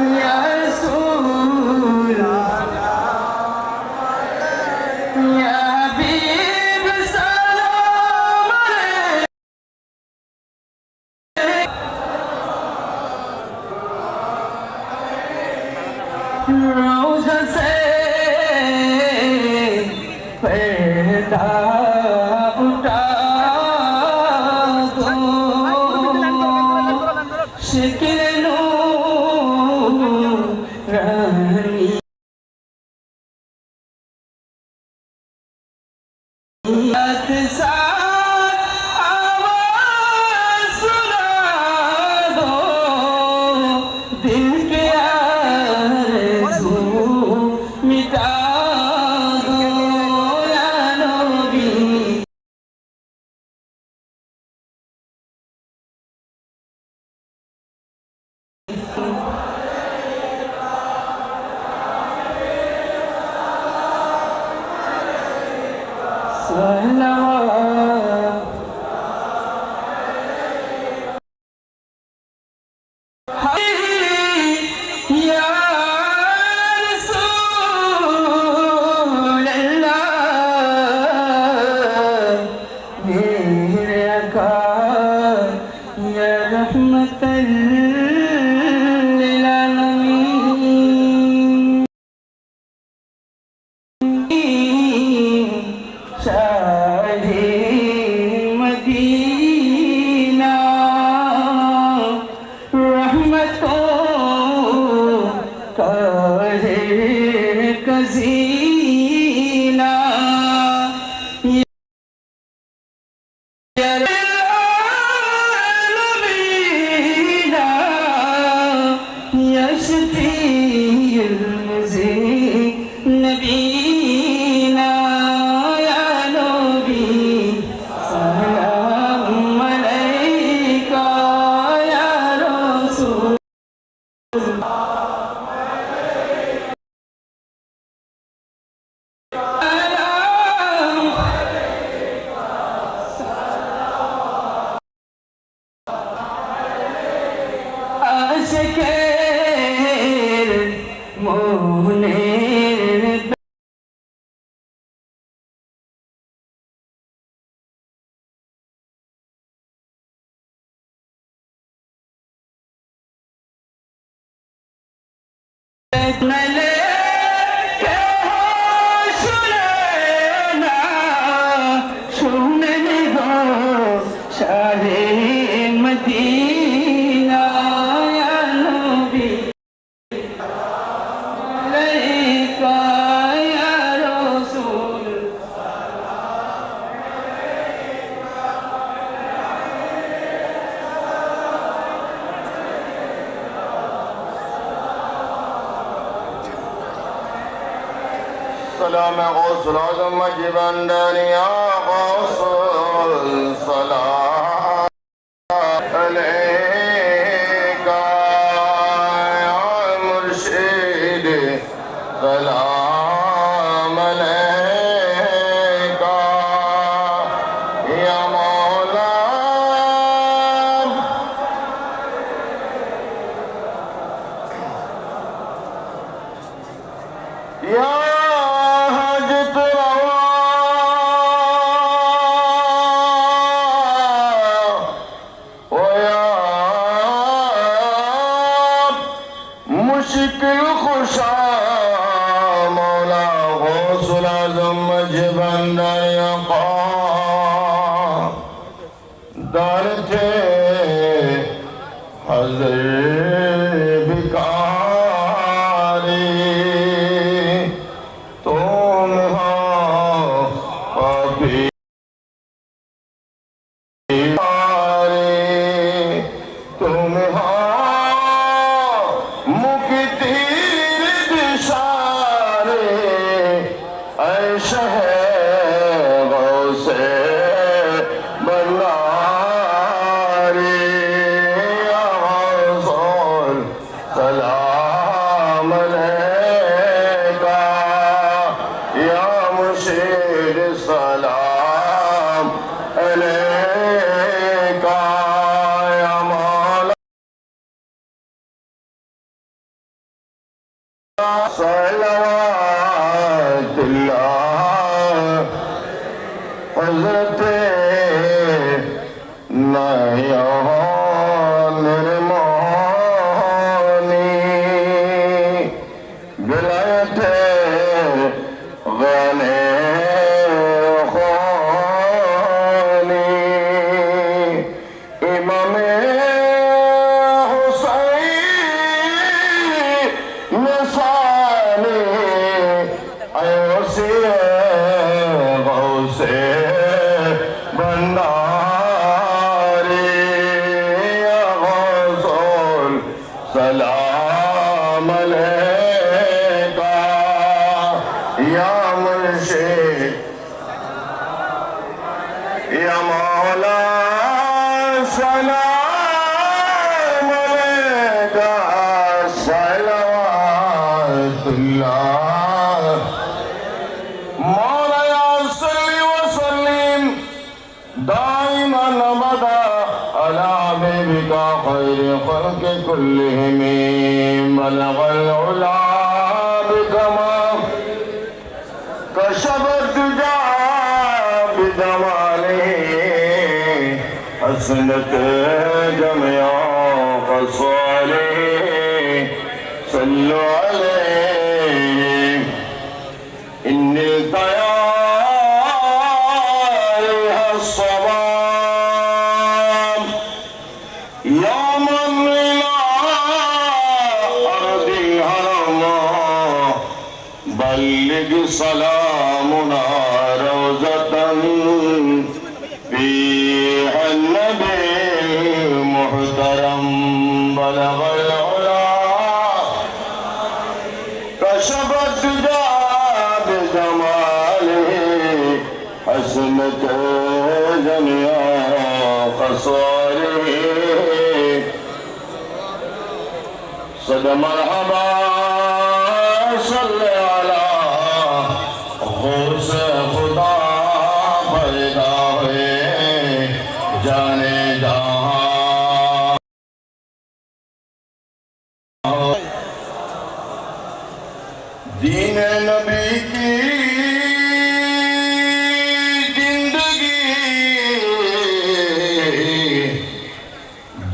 या रसूल या हबीब सलाम रोज़ा से पर्दा उठा दो शिकिल नूरानी साथ आवाज़ सुना दो दिल के आरज़ू मिटा दो या नबी या रसूल अल्लाह मेरे आका या रहमतल लिल आलमीन शाहे मदीना रहमतों का है खज़ीना या आलमीन या शफ़ीउल मुज़निबीना या नबी सलाम अलैका या रसूल आशिक़ेर मोहनेर नले के होश लेना सुनने दो शाहे मदीना या नबी अलैका या रसूल سلام غسل عظم مجيبا دانيا غسل صلاة عليك يا مرشد سلام عليك يا مولانا يا حاجت روا ويا مشکل خوشا مولا غوث العظم مجبن یقا دار تھے حضر بکاری تم ہو ابھی تم ہو مکتی دشارے اے شہر غوث بناری یا غوث सलवातुल्लाह हज़रत नयन निर्मोहनी विलायत गने खानी इमाम हुसैन निसानी अयोसी गौसे बंदारी गौसुल सलाम अलैका या मुर्शिद या मौला सलाम अलैका सलवातुल्लाह मौला सल्ली व सल्लिम दाइमन अबदा अला हबीबिका खैर खल्क़ कुल्लिहिम बलगल उला बिकमाल कशफ दुजा बिजमालिही हसनत जमिया ख़सालिही सल्लु अलैहि इन्नी तयारिहा सवाम यौमन इला अर्दिल हरमा बल्लिग सलामुना रोज़तन फ़ीहा नबील मुहतरम बलगल उला कशफत दुजा बिजमालिही हसनत जमिया ख़सालिही सद मरहबा सल्ले अला गौस खुदा पैदा हुए जाने जहां दीन नबी की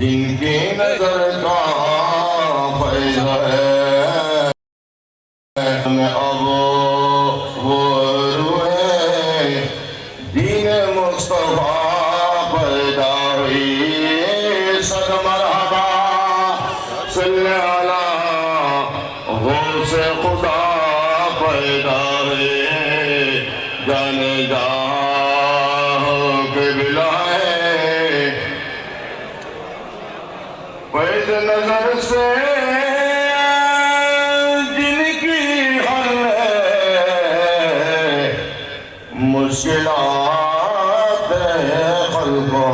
दिन की नजर का फैज़ है अब वो रूह दीन मुस्तफा पैदा हुई सद मरहबा सल्ले अला गौस खुदा पैदा हुए जाने जहां के बिलाए पैद नजर से जिनकी हल मुश्किलात खल्को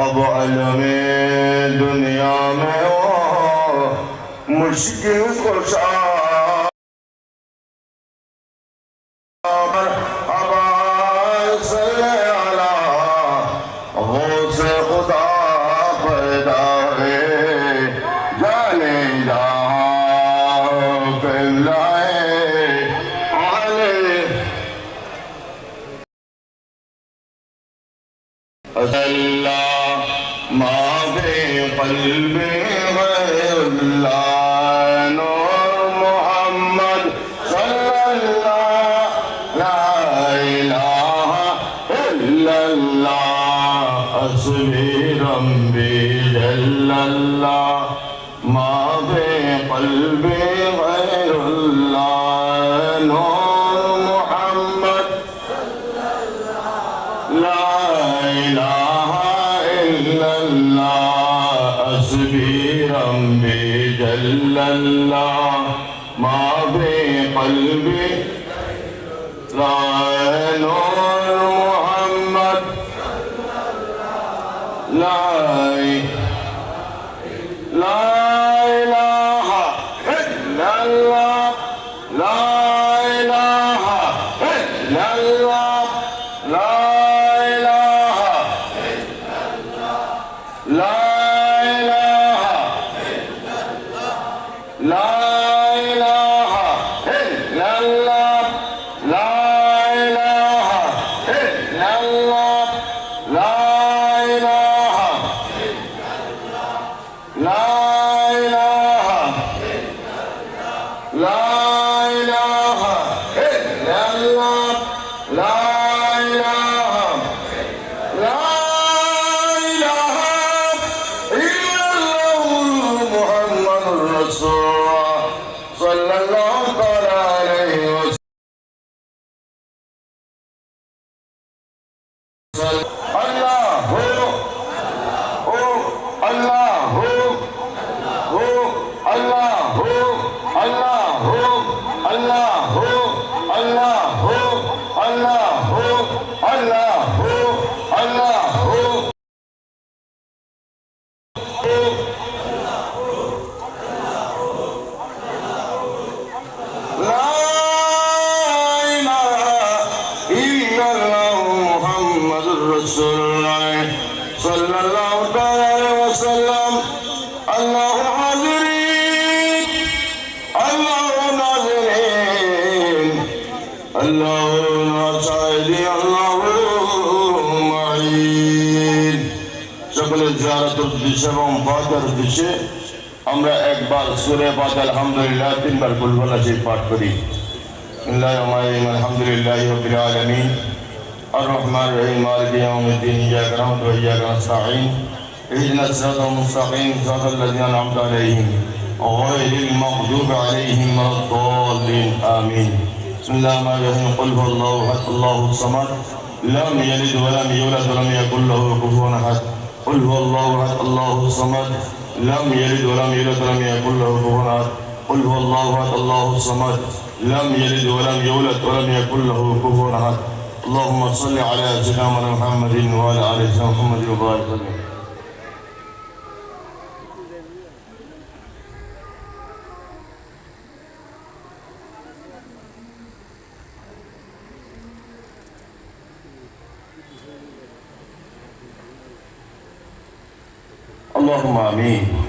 अब अलमे दुनिया में हो मुश्किल कुशा माबे क़ल्बे गैरुल्लाह नूर मोहम्मद सल्लल्लाह ला इलाहा इल्लल्लाह हस्बी रब्बी जल्लल्लाह माबे क़ल्बे गैरुल्लाह नूर मोहम्मद ला इलाहा हस्बी रब्बी जल्लल्लाह माबे क़ल्बी ला नूर मोहम्मद ला इलाहा इल्लल्लाह ला इलाहा इल्लल्लाह ला لا सल्लल्लाहु ताला अलैहि वसल्लम अल्लाह हाज़िरीन अल्लाह नाज़िरीन अल्लाह नाशाहिदी अल्लाह माईन সকলে জিয়ারতের উদ্দেশ্যে এবং ফাতিহার উদ্দেশ্যে আমরা একবার সূরা ফাতিহা আলহামদুলিল্লাহ তিনবার কুল ওয়াল্লাহ শরীফ পাঠ করি বিসমিল্লাহির রহমানির রহিম আলহামদুলিল্লাহি রাব্বিল আলামিন আর রহমানির রহিম মালিকি ইয়াউমিদ্দিন ইয়্যাকা না'বুদু ওয়া ইয়্যাকা নাস্তাঈন ইহদিনাস সিরাতাল মুস্তাকিম সিরাতাল লাযিনা আন'আমতা আলাইহিম গায়রিল মাগদুবি আলাইহিম ওয়ালাদ-দাল্লিন আমিন বিসমিল্লাহির রহমানির রহিম কুল হুয়াল্লাহু আহাদ আল্লাহুস সামাদ লাম ইয়ালিদ ওয়া লাম ইউলাদ ওয়া লাম ইয়াকুল লাহু কুফুওয়ান আহাদ قل هو الله احد الله الصمد لم يلد ولم يولد ولم يكن له كفوا احد قل هو الله احد الله الصمد لم يلد ولم يولد ولم يكن له كفوا احد اللهم صل على سيدنا محمد وعلى ال سيدنا محمد وبارك وسلم اللهم آمين